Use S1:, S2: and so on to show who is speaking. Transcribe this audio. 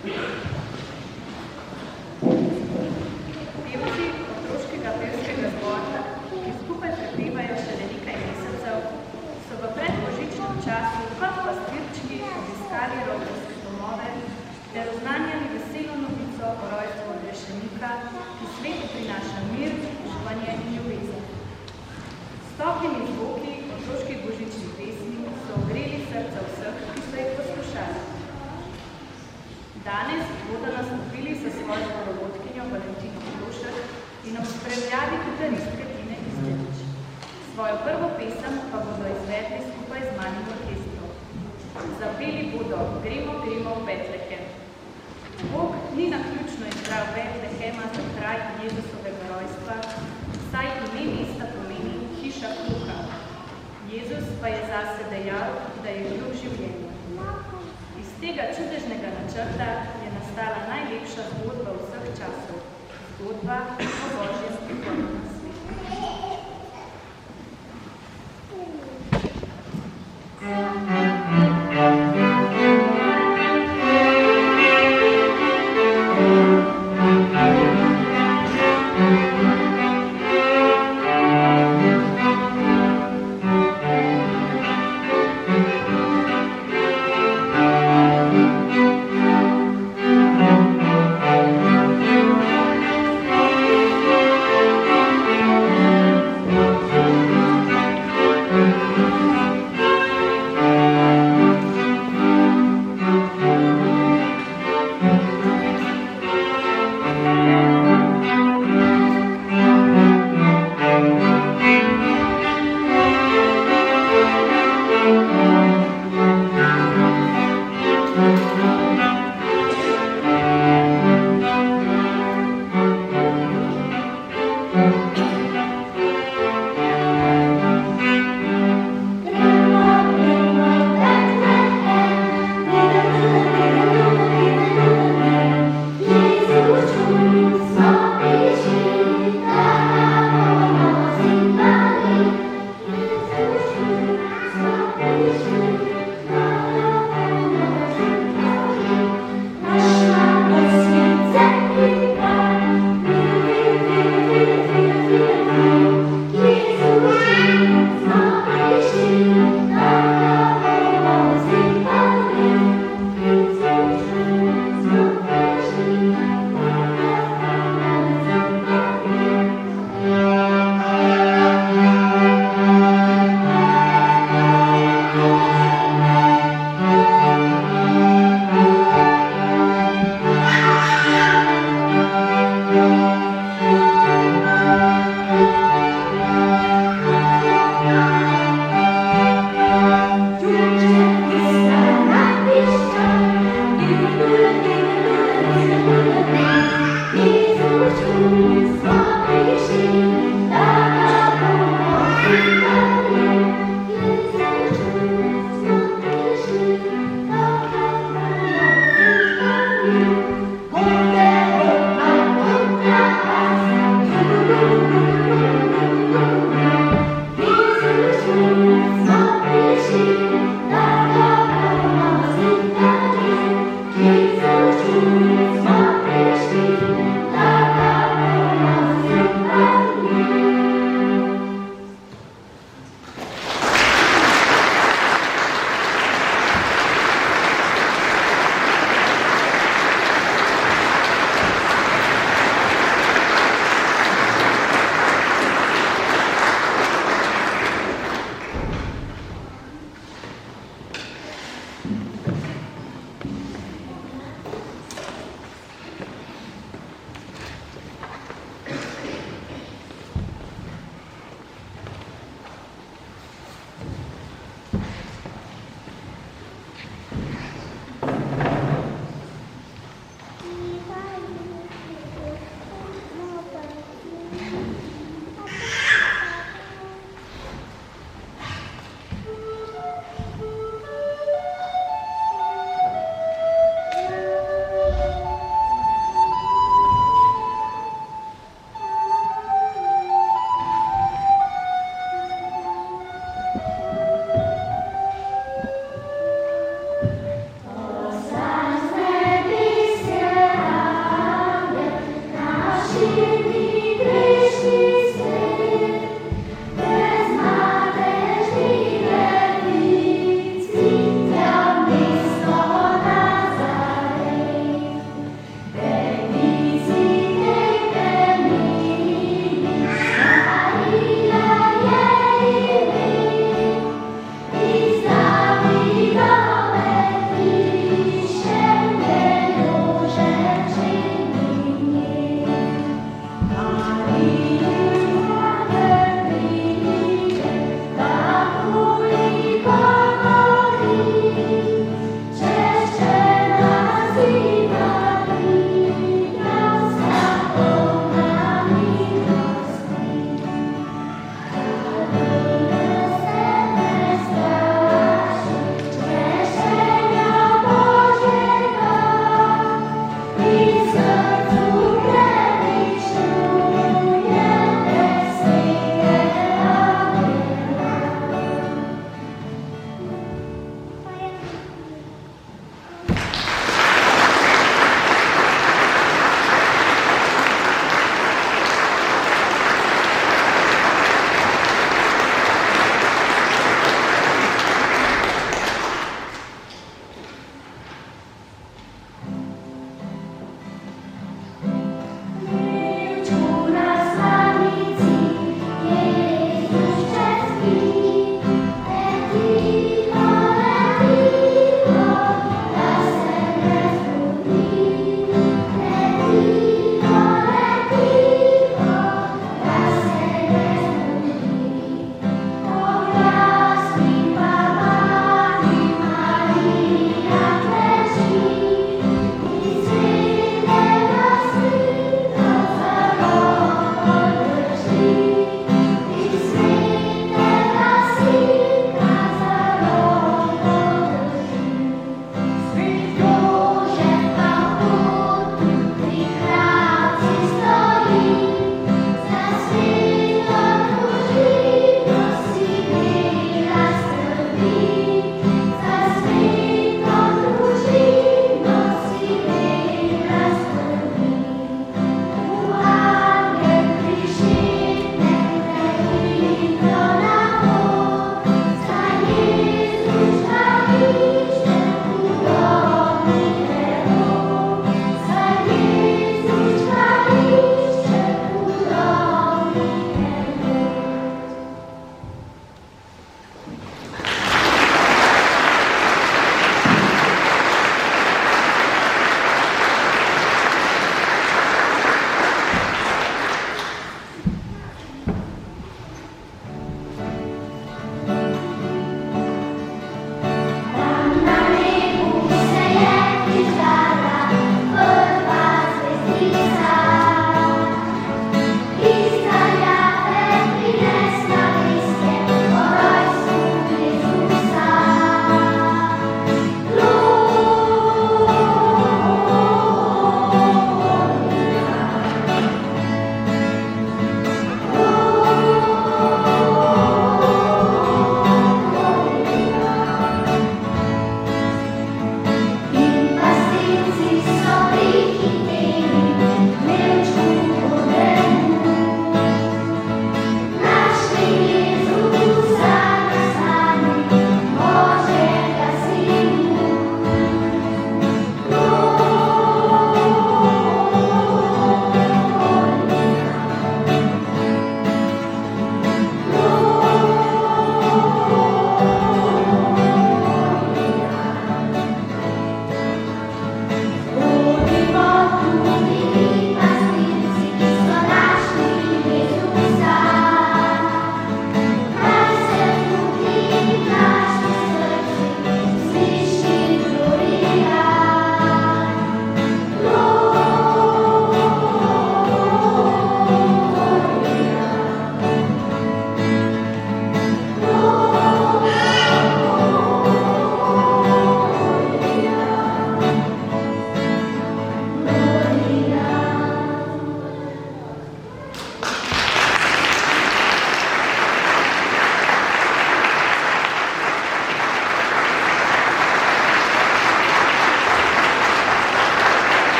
S1: Pevci otroškega pevskega zbora, ki skupaj prepevajo šele nekaj mesecev, so v predbožičnem času kot pastirčki obiskali rodovske domove ter oznanjali veselo novico o rojstvu odrešenika, ki svetu prinaša mir, uživanje in ljubezen. S toplimi zvoki otroških božičnih pesmi so ogreli srca vseh, ki so jih poslušali. Danes bodo nastopili sa svojo zborovodkinjo Valentino Klošek in ob spremljavi kitaristke Tine Izdevič. Svojo prvo pesem pa bodo izvedli skupaj z malim orkestrom. Zapeli bodo Gremo, gremo v Betlehem. Bog ni naključno izbral Betlehema za kraj Jezusovega rojstva, saj ime mesta pomeni hiša kruha. Jezus pa je zase dejal, da je kruh življenja. Iz tega čudežnega načrta je nastala najlepša zgodba vseh časov, zgodba o Božjem prihodu na svet.